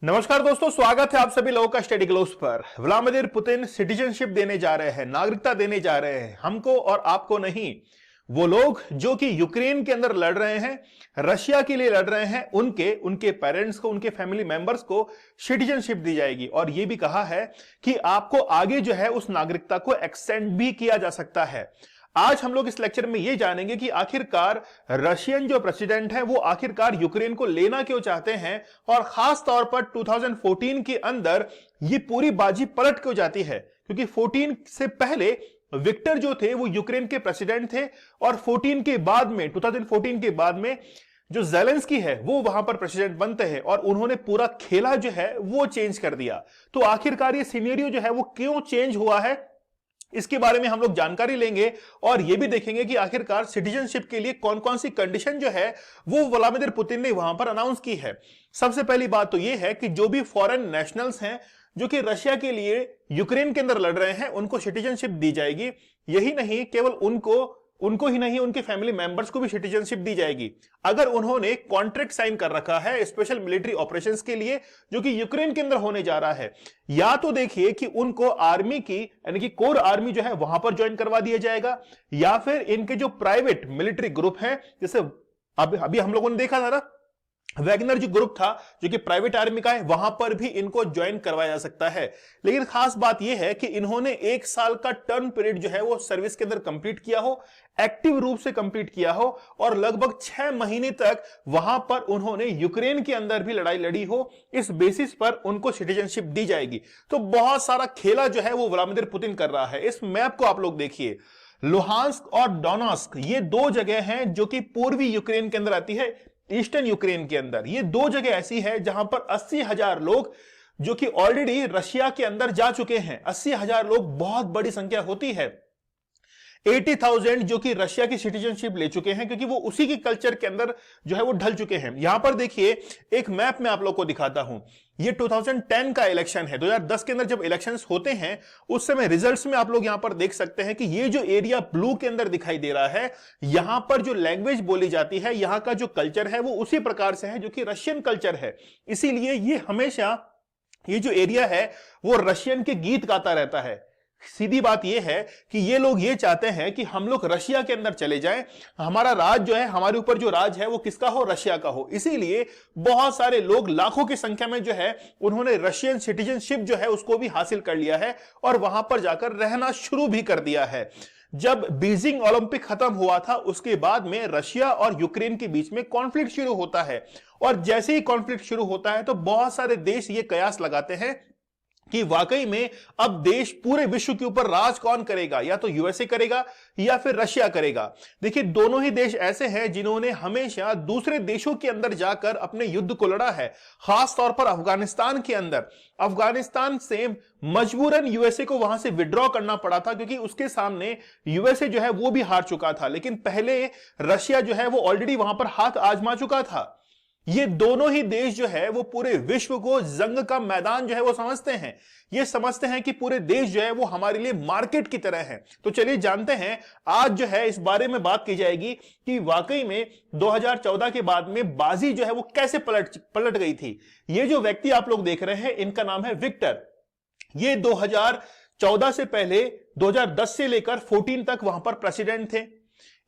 नमस्कार दोस्तों, स्वागत है आप सभी लोगों का स्टडी ग्लोब्स पर। व्लादिमीर पुतिन सिटीजनशिप देने जा रहे हैं, नागरिकता देने जा रहे हैं, हमको और आपको नहीं। वो लोग जो कि यूक्रेन के अंदर लड़ रहे हैं, रशिया के लिए लड़ रहे हैं, उनके पेरेंट्स को, उनके फैमिली मेंबर्स को सिटीजनशिप दी जाएगी। और ये भी कहा है कि आपको आगे जो है उस नागरिकता को एक्सटेंड भी किया जा सकता है। आज हम लोग इस लेक्चर में ये जानेंगे कि आखिरकार रशियन जो प्रेसिडेंट है वो आखिरकार यूक्रेन को लेना क्यों चाहते हैं, और खास तौर पर 2014 के अंदर ये पूरी बाजी पलट क्यों जाती है। क्योंकि 14 से पहले विक्टर जो थे वो यूक्रेन के प्रेसिडेंट थे, और 2014 के बाद में जो ज़ेलेंस्की है वो वहां पर प्रेसिडेंट बनते हैं, और उन्होंने पूरा खेला जो है वो चेंज कर दिया। तो आखिरकार ये सिनेरियो जो है वो क्यों चेंज हुआ है, इसके बारे में हम लोग जानकारी लेंगे। और यह भी देखेंगे कि आखिरकार सिटीजनशिप के लिए कौन कौन सी कंडीशन जो है वो व्लादिमीर पुतिन ने वहां पर अनाउंस की है। सबसे पहली बात तो यह है कि जो भी फॉरेन नेशनल्स हैं जो कि रशिया के लिए यूक्रेन के अंदर लड़ रहे हैं, उनको सिटीजनशिप दी जाएगी। यही नहीं, केवल उनको ही नहीं, उनके फैमिली मेंबर्स को भी सिटीजनशिप दी जाएगी अगर उन्होंने कॉन्ट्रैक्ट साइन कर रखा है स्पेशल मिलिट्री ऑपरेशंस के लिए जो कि यूक्रेन के अंदर होने जा रहा है। या तो देखिए कि उनको आर्मी की यानी कि कोर आर्मी जो है वहां पर ज्वाइन करवा दिया जाएगा, या फिर इनके जो प्राइवेट मिलिट्री ग्रुप हैं, जैसे अभी हम लोगों ने देखा था ना, वैगनर जो ग्रुप था जो कि प्राइवेट आर्मी का है, वहां पर भी इनको ज्वाइन करवाया जा सकता है। लेकिन खास बात यह है कि इन्होंने 1 साल का टर्म पीरियड जो है वो सर्विस के अंदर कंप्लीट किया हो, एक्टिव रूप से कंप्लीट किया हो, और लगभग 6 महीने तक वहां पर उन्होंने यूक्रेन के अंदर भी लड़ाई लड़ी हो। इस बेसिस पर उनको सिटीजनशिप दी जाएगी। तो बहुत सारा खेला जो है वो व्लादिमीर पुतिन कर रहा है। इस मैप को आप लोग देखिए, लुहांस्क और डोनेट्स्क ये दो जगह हैं जो कि पूर्वी यूक्रेन के अंदर आती है, ईस्टर्न यूक्रेन के अंदर। ये दो जगह ऐसी है जहां पर 80,000 लोग जो कि ऑलरेडी रशिया के अंदर जा चुके हैं। 80,000 लोग बहुत बड़ी संख्या होती है। 80,000 जो कि रशिया की सिटीजनशिप ले चुके हैं, क्योंकि वो उसी के कल्चर के अंदर जो है वो ढल चुके हैं। यहां पर देखिए, एक मैप में आप लोग को दिखाता हूं। ये 2010 का इलेक्शन है। 2010 के अंदर जब इलेक्शंस होते हैं उस समय रिजल्ट्स में आप लोग यहां पर देख सकते हैं कि ये जो एरिया ब्लू के अंदर दिखाई दे रहा है, यहां पर जो लैंग्वेज बोली जाती है, यहां का जो कल्चर है वो उसी प्रकार से है जो कि रशियन कल्चर है। इसीलिए ये हमेशा ये जो एरिया है वो रशियन के गीत गाता रहता है। सीधी बात यह है कि ये लोग ये चाहते हैं कि हम लोग रशिया के अंदर चले जाएं, हमारा राज जो है, हमारे ऊपर जो राज है वो किसका हो, रशिया का हो। इसीलिए बहुत सारे लोग, लाखों की संख्या में जो है, उन्होंने रशियन सिटीजनशिप जो है उसको भी हासिल कर लिया है और वहां पर जाकर रहना शुरू भी कर दिया है। जब बीजिंग ओलंपिक खत्म हुआ था उसके बाद में रशिया और यूक्रेन के बीच में कॉन्फ्लिक्ट शुरू होता है, और जैसे ही कॉन्फ्लिक्ट शुरू होता है तो बहुत सारे देश ये कयास लगाते हैं कि वाकई में अब देश पूरे विश्व के ऊपर राज कौन करेगा, या तो यूएसए करेगा या फिर रशिया करेगा। देखिए, दोनों ही देश ऐसे हैं जिन्होंने हमेशा दूसरे देशों के अंदर जाकर अपने युद्ध को लड़ा है। खास तौर पर अफगानिस्तान के अंदर, अफगानिस्तान से मजबूरन यूएसए को वहां से विड्रॉ करना पड़ा था, क्योंकि उसके सामने यूएसए जो है वो भी हार चुका था। लेकिन पहले रशिया जो है वो ऑलरेडी वहां पर हाथ आजमा चुका था। ये दोनों ही देश जो है वो पूरे विश्व को जंग का मैदान जो है वो समझते हैं। ये समझते हैं कि पूरे देश जो है वो हमारे लिए मार्केट की तरह है। तो चलिए जानते हैं, आज जो है इस बारे में बात की जाएगी कि वाकई में 2014 के बाद में बाजी जो है वो कैसे पलट गई थी। ये जो व्यक्ति आप लोग देख रहे हैं, इनका नाम है विक्टर। ये 2014 से पहले 2010 से लेकर 14 तक वहां पर प्रेसिडेंट थे।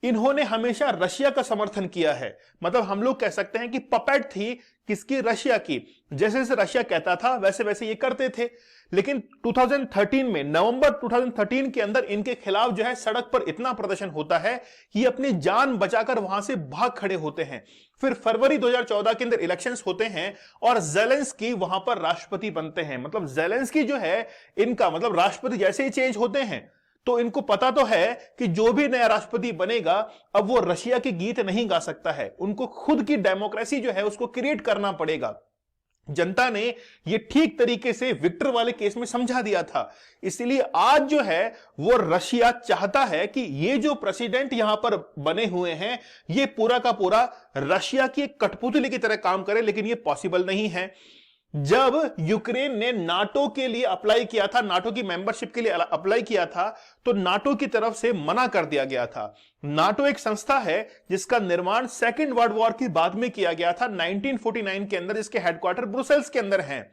इन्होंने हमेशा रशिया का समर्थन किया है। मतलब हम लोग कह सकते हैं कि पपेट थी किसकी, रशिया की। जैसे जैसे रशिया कहता था वैसे वैसे ये करते थे। लेकिन 2013 में, नवंबर 2013 के अंदर इनके खिलाफ जो है सड़क पर इतना प्रदर्शन होता है कि अपनी जान बचाकर वहां से भाग खड़े होते हैं। फिर फरवरी 2014 के अंदर इलेक्शंस होते हैं और ज़ेलेंस्की वहां पर राष्ट्रपति बनते हैं। मतलब ज़ेलेंस्की जो है इनका, मतलब राष्ट्रपति जैसे ही चेंज होते हैं तो इनको पता तो है कि जो भी नया राष्ट्रपति बनेगा अब वो रशिया के गीत नहीं गा सकता है। उनको खुद की डेमोक्रेसी जो है उसको क्रिएट करना पड़ेगा। जनता ने ये ठीक तरीके से विक्टर वाले केस में समझा दिया था। इसलिए आज जो है वो रशिया चाहता है कि ये जो प्रेसिडेंट यहां पर बने हुए हैं ये पूरा का पूरा रशिया की एक कठपुतली की तरह काम करे, लेकिन ये पॉसिबल नहीं है। जब यूक्रेन ने नाटो के लिए अप्लाई किया था, नाटो की मेंबरशिप के लिए अप्लाई किया था, तो नाटो की तरफ से मना कर दिया गया था। नाटो एक संस्था है जिसका निर्माण सेकेंड वर्ल्ड वॉर के बाद में किया गया था 1949 के अंदर, जिसके हेडक्वार्टर ब्रुसेल्स के अंदर हैं।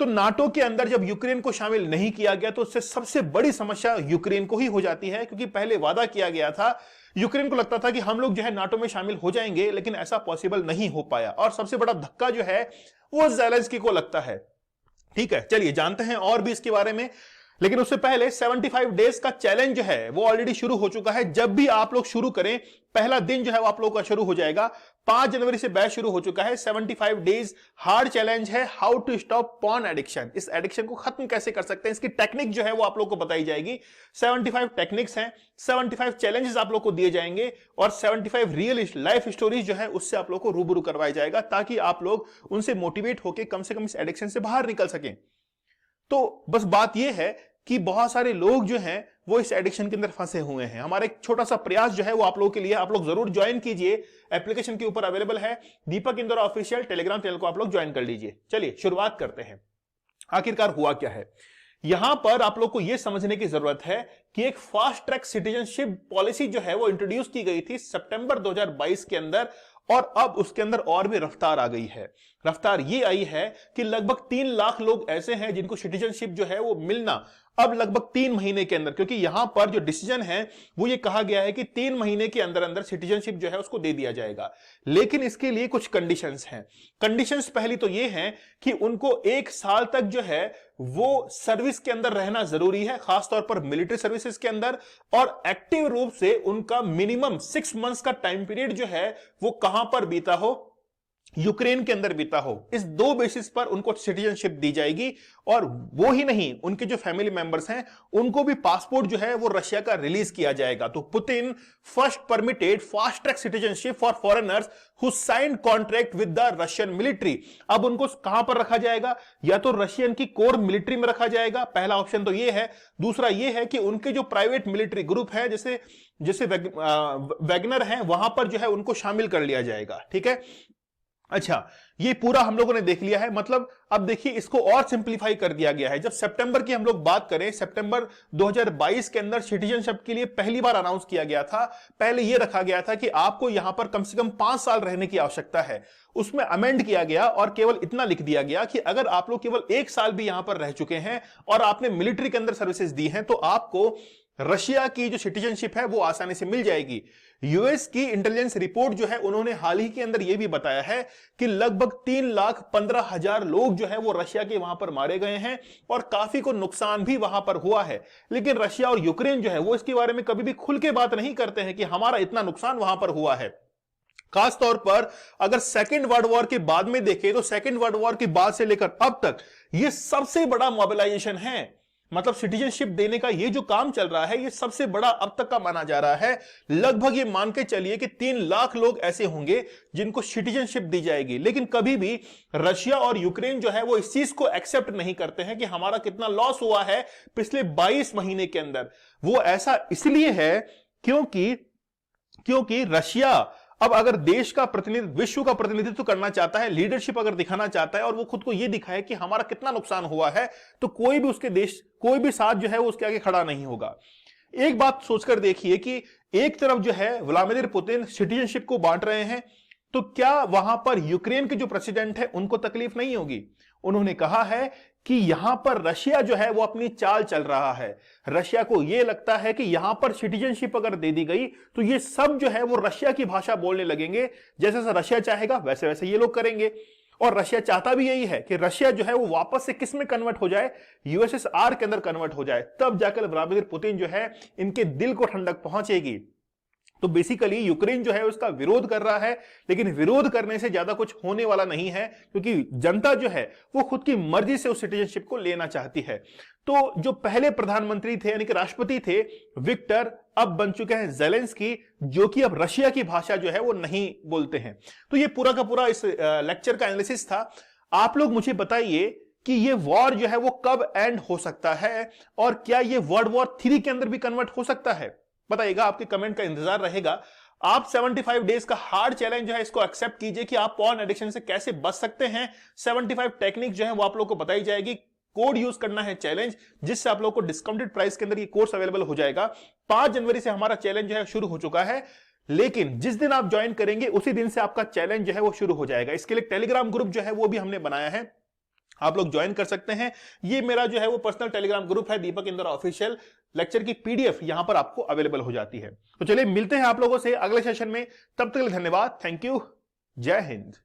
तो नाटो के अंदर जब यूक्रेन को शामिल नहीं किया गया तो उससे सबसे बड़ी समस्या यूक्रेन को ही हो जाती है, क्योंकि पहले वादा किया गया था, यूक्रेन को लगता था कि हम लोग जो है नाटो में शामिल हो जाएंगे, लेकिन ऐसा पॉसिबल नहीं हो पाया। और सबसे बड़ा धक्का जो है वो ज़ेलेंस्की को लगता है। ठीक है, चलिए जानते हैं और भी इसके बारे में, लेकिन उससे पहले 75 डेज का चैलेंज जो है वो ऑलरेडी शुरू हो चुका है। जब भी आप लोग शुरू करें, पहला दिन जो है वो आप लोगों का शुरू हो जाएगा। 5 जनवरी से बैच शुरू हो चुका है। 75 डेज हार्ड चैलेंज है, how to stop porn addiction. इस एडिक्शन को खत्म कैसे कर सकते हैं, इसकी टेक्निक जो है वो आप लोग को बताई जाएगी। 75 टेक्निक्स हैं, 75 चैलेंजेस आप लोग को दिए जाएंगे, और 75 रियल लाइफ स्टोरीज जो है उससे आप लोग को रूबरू करवाया जाएगा, ताकि आप लोग उनसे मोटिवेट होकर कम से कम इस एडिक्शन से बाहर निकल सकें। तो बस बात यह है कि बहुत सारे लोग जो हैं वो इस एडिक्शन के अंदर फंसे हुए हैं। हमारा एक छोटा सा प्रयास जो है वो आप लोगों के लिए, आप लोग जरूर ज्वाइन कीजिए। एप्लीकेशन के ऊपर अवेलेबल है दीपक इंदौर ऑफिशियल टेलीग्राम चैनल को आप लोग ज्वाइन कर लीजिए। चलिए शुरुआत करते हैं। आखिरकार हुआ क्या है, यहां पर आप लोग को यह समझने की जरूरत है कि एक फास्ट ट्रैक सिटीजनशिप पॉलिसी जो है वो इंट्रोड्यूस की गई थी सितंबर 2022 के अंदर, और अब उसके अंदर और भी रफ्तार आ गई है। रफ्तार ये आई है कि लगभग 3 लाख लोग ऐसे हैं जिनको सिटीजनशिप जो है वो मिलना अब लगभग 3 महीने के अंदर, क्योंकि यहां पर जो डिसीजन है वो ये कहा गया है कि 3 महीने के अंदर अंदर सिटीजनशिप जो है उसको दे दिया जाएगा। लेकिन इसके लिए कुछ कंडीशंस हैं। कंडीशंस पहली तो ये है कि उनको 1 साल तक जो है वो सर्विस के अंदर रहना जरूरी है, खासतौर पर मिलिट्री सर्विसेज के अंदर, और एक्टिव रूप से उनका मिनिमम 6 मंथ्स का टाइम पीरियड जो है वो कहां पर बीता हो, यूक्रेन के अंदर बीता हो। इस 2 बेसिस पर उनको सिटीजनशिप दी जाएगी। और वो ही नहीं, उनके जो फैमिली मेंबर्स हैं उनको भी पासपोर्ट जो है वो रशिया का रिलीज किया जाएगा। तो Putin first permitted fast track citizenship for foreigners who signed contract with the Russian military. अब उनको कहां पर रखा जाएगा, या तो रशियन की कोर मिलिट्री में रखा जाएगा, पहला ऑप्शन तो ये है। दूसरा ये है कि उनके जो प्राइवेट मिलिट्री ग्रुप है, जैसे वैगनर है, वहां पर जो है उनको शामिल कर लिया जाएगा। ठीक है, अच्छा, ये पूरा हम लोगों ने देख लिया है। मतलब अब देखिए इसको और सिंपलीफाई कर दिया गया है। जब सितंबर की हम लोग बात करें, सितंबर 2022 के अंदर सिटीजनशिप के लिए पहली बार अनाउंस किया गया था। पहले यह रखा गया था कि आपको यहां पर कम से कम 5 साल रहने की आवश्यकता है। उसमें अमेंड किया गया और केवल इतना लिख दिया गया कि अगर आप लोग केवल 1 साल भी यहां पर रह चुके हैं और आपने मिलिट्री के अंदर सर्विसेज दी हैं, तो आपको रशिया की जो सिटीजनशिप है वो आसानी से मिल जाएगी। यूएस की इंटेलिजेंस रिपोर्ट जो है उन्होंने हाल ही के अंदर यह भी बताया है कि लगभग 3,15,000 लोग जो है वो रशिया के वहां पर मारे गए हैं, और काफी को नुकसान भी वहां पर हुआ है। लेकिन रशिया और यूक्रेन जो है वो इसके बारे में कभी भी खुल के बात नहीं करते हैं कि हमारा इतना नुकसान वहां पर हुआ है। खासतौर पर अगर सेकेंड वर्ल्ड वॉर के बाद में देखें तो सेकेंड वर्ल्ड वॉर के बाद से लेकर अब तक यह सबसे बड़ा मोबिलाइजेशन है। मतलब सिटीजनशिप देने का ये जो काम चल रहा है ये सबसे बड़ा अब तक का माना जा रहा है। लगभग ये मान के चलिए कि 3 लाख लोग ऐसे होंगे जिनको सिटीजनशिप दी जाएगी। लेकिन कभी भी रशिया और यूक्रेन जो है वो इस चीज को एक्सेप्ट नहीं करते हैं कि हमारा कितना लॉस हुआ है पिछले 22 महीने के अंदर। वो ऐसा इसलिए है क्योंकि रशिया अब अगर देश का प्रतिनिधित्व, विश्व का प्रतिनिधित्व करना चाहता है, लीडरशिप अगर दिखाना चाहता है, और वो खुद को ये दिखाए कि हमारा कितना नुकसान हुआ है, तो कोई भी उसके देश, कोई भी साथ जो है वो उसके आगे खड़ा नहीं होगा। एक बात सोचकर देखिए कि एक तरफ जो है व्लादिमीर पुतिन सिटीजनशिप को बांट रहे हैं, तो क्या वहां पर यूक्रेन के जो प्रेसिडेंट है उनको तकलीफ नहीं होगी? उन्होंने कहा है कि यहां पर रशिया जो है वो अपनी चाल चल रहा है। रशिया को यह लगता है कि यहां पर सिटीजनशिप अगर दे दी गई तो ये सब जो है वो रशिया की भाषा बोलने लगेंगे। जैसे जैसे रशिया चाहेगा वैसे वैसे ये लोग करेंगे। और रशिया चाहता भी यही है कि रशिया जो है वो वापस से किस में कन्वर्ट हो जाए, यूएसएसआर के अंदर कन्वर्ट हो जाए। तब जाकर व्लादिमीर पुतिन जो है इनके दिल को ठंडक पहुंचेगी। तो बेसिकली यूक्रेन जो है उसका विरोध कर रहा है, लेकिन विरोध करने से ज्यादा कुछ होने वाला नहीं है, क्योंकि जनता जो है वो खुद की मर्जी से उस सिटीजनशिप को लेना चाहती है। तो जो पहले प्रधानमंत्री थे यानी कि राष्ट्रपति थे विक्टर, अब बन चुके हैं ज़ेलेंस्की, जो कि अब रशिया की भाषा जो है वो नहीं बोलते हैं। तो ये पूरा का पूरा इस लेक्चर का एनालिसिस था। आप लोग मुझे बताइए कि ये वॉर जो है वो कब एंड हो सकता है, और क्या ये वर्ल्ड वॉर 3 के अंदर भी कन्वर्ट हो सकता है? बताइएगा, आपके कमेंट का इंतजार रहेगा। आप 75 डेज का हार्ड चैलेंज जो है इसको एक्सेप्ट कीजिए कि आप पॉर्न एडिक्शन से कैसे बच सकते हैं। 75 टेक्निक जो है वो आप लोग को बताई जाएगी। कोड यूज करना है चैलेंज, जिससे आप लोग को डिस्काउंटेड प्राइस के अंदर ये कोर्स अवेलेबल हो जाएगा। 5 जनवरी से हमारा चैलेंज जो है शुरू हो चुका है, लेकिन जिस दिन आप ज्वाइन करेंगे उसी दिन से आपका चैलेंज जो है वो शुरू हो जाएगा। इसके लिए टेलीग्राम ग्रुप जो है वो भी हमने बनाया है, आप लोग ज्वाइन कर सकते हैं। ये मेरा जो है वो पर्सनल टेलीग्राम ग्रुप है, दीपक इंदौरा ऑफिशियल। लेक्चर की पीडीएफ यहां पर आपको अवेलेबल हो जाती है। तो चलिए मिलते हैं आप लोगों से अगले सेशन में, तब तक के लिए धन्यवाद, थैंक यू, जय हिंद।